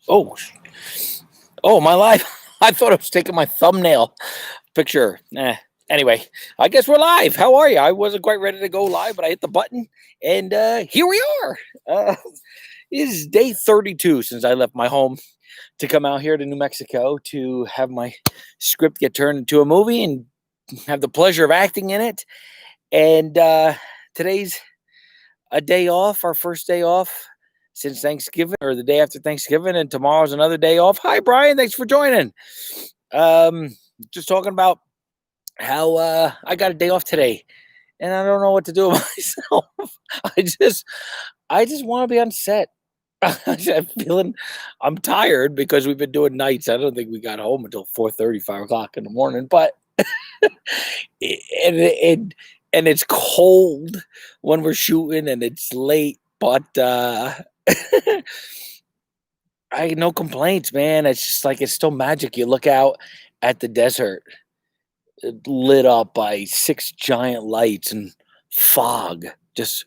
Oh, oh, my live. I thought I was taking my thumbnail picture. Anyway, I guess we're live. How are you? I wasn't quite ready to go live, but I hit the button, and here we are. It is day 32 since I left my home to come out here to New Mexico to have my script get turned into a movie and have the pleasure of acting in it. And today's a day off, our first day off since Thanksgiving, or the day after Thanksgiving, and tomorrow's another day off. Hi, Brian. Thanks for joining. Um, just talking about how I got a day off today, and I don't know what to do with myself. I just, I just want to be on set. I'm feeling, I'm tired because we've been doing nights. I don't think we got home until 4:30, 5 o'clock in the morning, but and and it's cold when we're shooting and it's late, but I no complaints, man. It's just like it's still magic. You look out at the desert lit up by six giant lights and fog just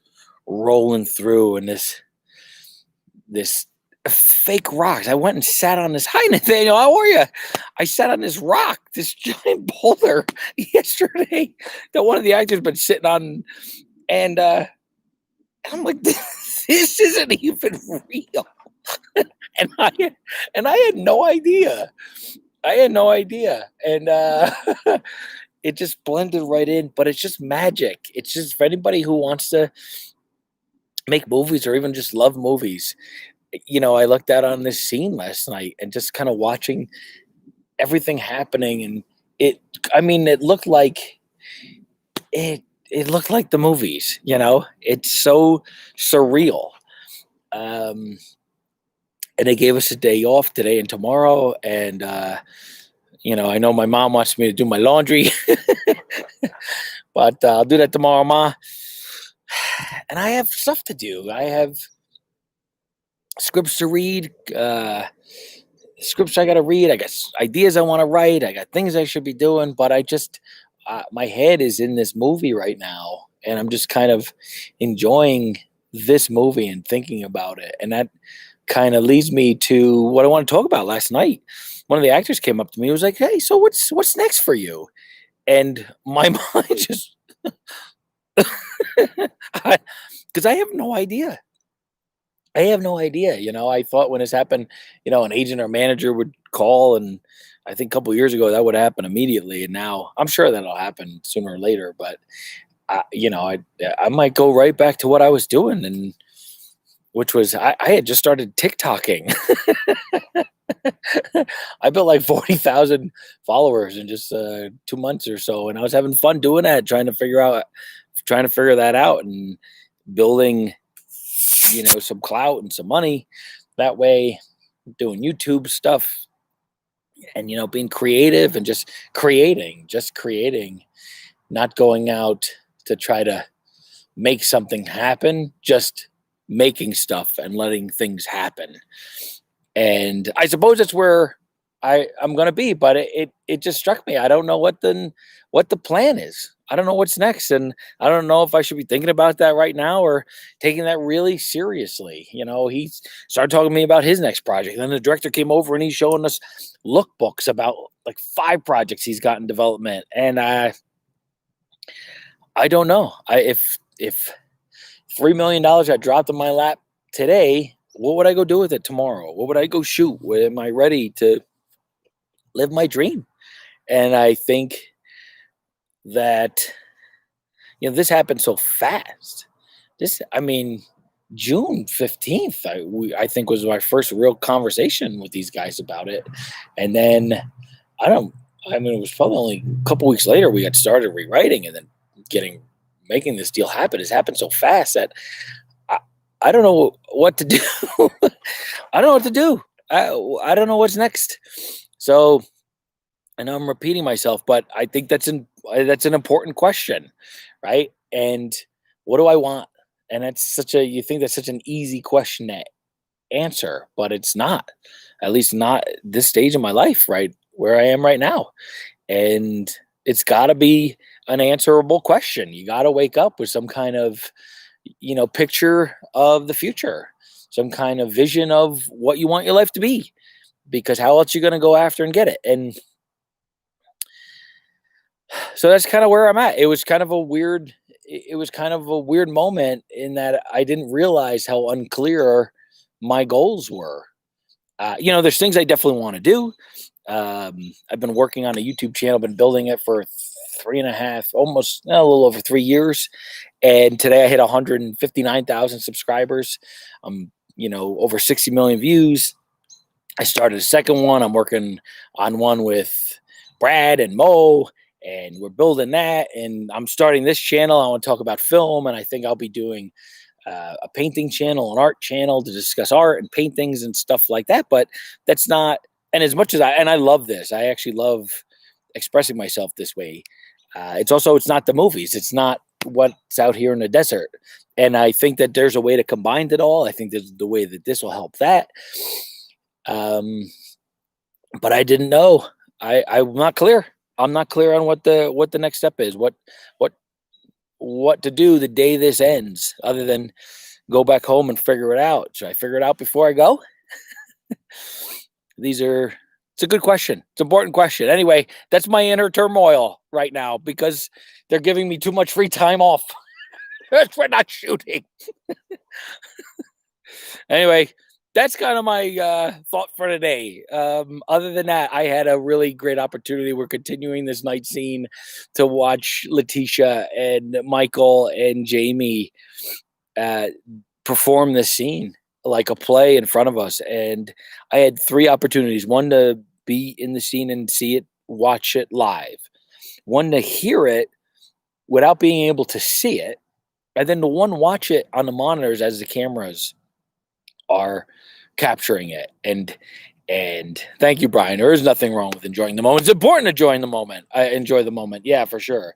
rolling through, and this fake rocks. I went and sat on this. Hi, Nathaniel. How are you? I sat on this rock, this giant boulder yesterday that one of the actors been sitting on, and I'm like, this isn't even real. and I and I had no idea. I had no idea, and it just blended right in. But it's just magic. It's just for anybody who wants to make movies or even just love movies. I looked out on this scene last night and just kind of watching everything happening, and it. I mean, it. It looked like the movies. It's so surreal. Um, and they gave us a day off today and tomorrow, and I know my mom wants me to do my laundry, but I'll do that tomorrow, ma. And I have stuff to do. I have scripts to read, scripts I got to read. I got ideas I want to write. I got things I should be doing, but I just my head is in this movie right now, and I'm just kind of enjoying this movie and thinking about it, and that kind of leads me to what I want to talk about. Last night, one of the actors came up to me and was like, "Hey, so what's next for you?" And my mind just because I have no idea. I have no idea. I thought when this happened, an agent or manager would call, and I think a couple years ago that would happen immediately. And now I'm sure that'll happen sooner or later. But I might go right back to what I was doing, and which was I had just started TikToking. I built like 40,000 followers in just 2 months or so, and I was having fun doing that, trying to figure that out, and building some clout and some money that way, doing YouTube stuff, and being creative and just creating, not going out to try to make something happen, just making stuff and letting things happen. And I suppose that's where I'm gonna be, but it just struck me. I don't know what the plan is. I don't know what's next, and I don't know if I should be thinking about that right now or taking that really seriously. He started talking to me about his next project. Then the director came over and he's showing us lookbooks about like 5 projects he's got in development, and I don't know. If $3 million got dropped in my lap today, what would I go do with it tomorrow? What would I go shoot? Am I ready to live my dream? And I think that this happened so fast. I mean, June 15th, I think was my first real conversation with these guys about it, and then I don't. I mean, it was probably only a couple weeks later we got started rewriting, and then making this deal happen. It's happened so fast that I, I don't know what to do. I don't know what to do. I don't know what's next. So, and I'm repeating myself, but I think that's an important question, right? And what do I want? And you think that's such an easy question to answer, but it's not. At least not this stage of my life, right where I am right now. And it's got to be an answerable question. You got to wake up with some kind of picture of the future. some kind of vision of what you want your life to be, because how else you going to go after and get it? And so that's kind of where I'm at. It was kind of a weird moment in that I didn't realize how unclear my goals were. There's things I definitely want to do. I've been working on a YouTube channel, been building it for 3.5, almost a little over 3 years. And today I hit 159,000 subscribers. Over 60 million views. I started a second one. I'm working on one with Brad and Mo, and we're building that. And I'm starting this channel. I want to talk about film, and I think I'll be doing a painting channel, an art channel to discuss art and paintings and stuff like that. But that's not, and as much as I love this, I actually love expressing myself this way. It's not the movies. It's not what's out here in the desert. And I think that there's a way to combine it all. I think there's the way that this will help that. But I didn't know. I'm not clear. I'm not clear on what the next step is. What to do the day this ends, other than go back home and figure it out. Should I figure it out before I go? It's a good question. It's an important question. Anyway, that's my inner turmoil right now because they're giving me too much free time off. We're not shooting. Anyway, that's kind of my thought for today. Other than that, I had a really great opportunity. We're continuing this night scene to watch Letitia and Michael and Jamie perform this scene like a play in front of us. And I had 3 opportunities. One to be in the scene and see it, watch it live. One to hear it without being able to see it. And then the one watch it on the monitors as the cameras are capturing it. And thank you, Brian. There is nothing wrong with enjoying the moment. It's important to enjoy the moment. I enjoy the moment. Yeah, for sure.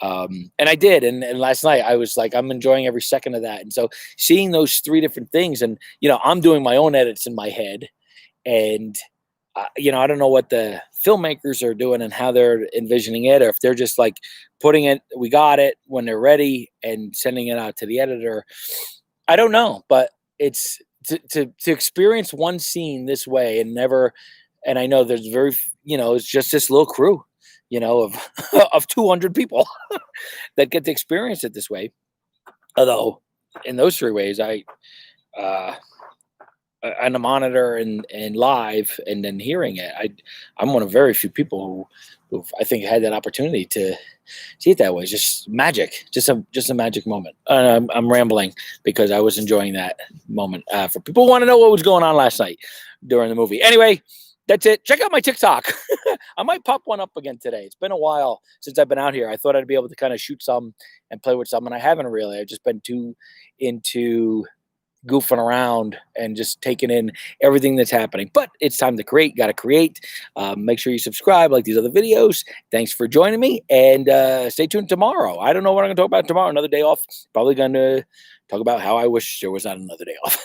And I did. And last night I was like, I'm enjoying every second of that. And so seeing those 3 different things, and, I'm doing my own edits in my head, and, I don't know what the filmmakers are doing and how they're envisioning it, or if they're just like putting it, we got it when they're ready and sending it out to the editor. I don't know, but it's to experience one scene this way and I know there's it's just this little crew, of of 200 people that get to experience it this way. Although in those 3 ways, on the monitor and live and then hearing it, I'm one of very few people who I think had that opportunity to see it that way. It's just magic, just a magic moment. I'm rambling because I was enjoying that moment. For people who want to know what was going on last night during the movie. Anyway, that's it. Check out my TikTok. I might pop one up again today. It's been a while since I've been out here. I thought I'd be able to kind of shoot some and play with some, and I haven't really. I've just been too into goofing around and just taking in everything that's happening. But it's time to create. Got to create. Make sure you subscribe, like these other videos. Thanks for joining me, and stay tuned tomorrow. I don't know what I'm going to talk about tomorrow. Another day off. Probably going to talk about how I wish there was not another day off.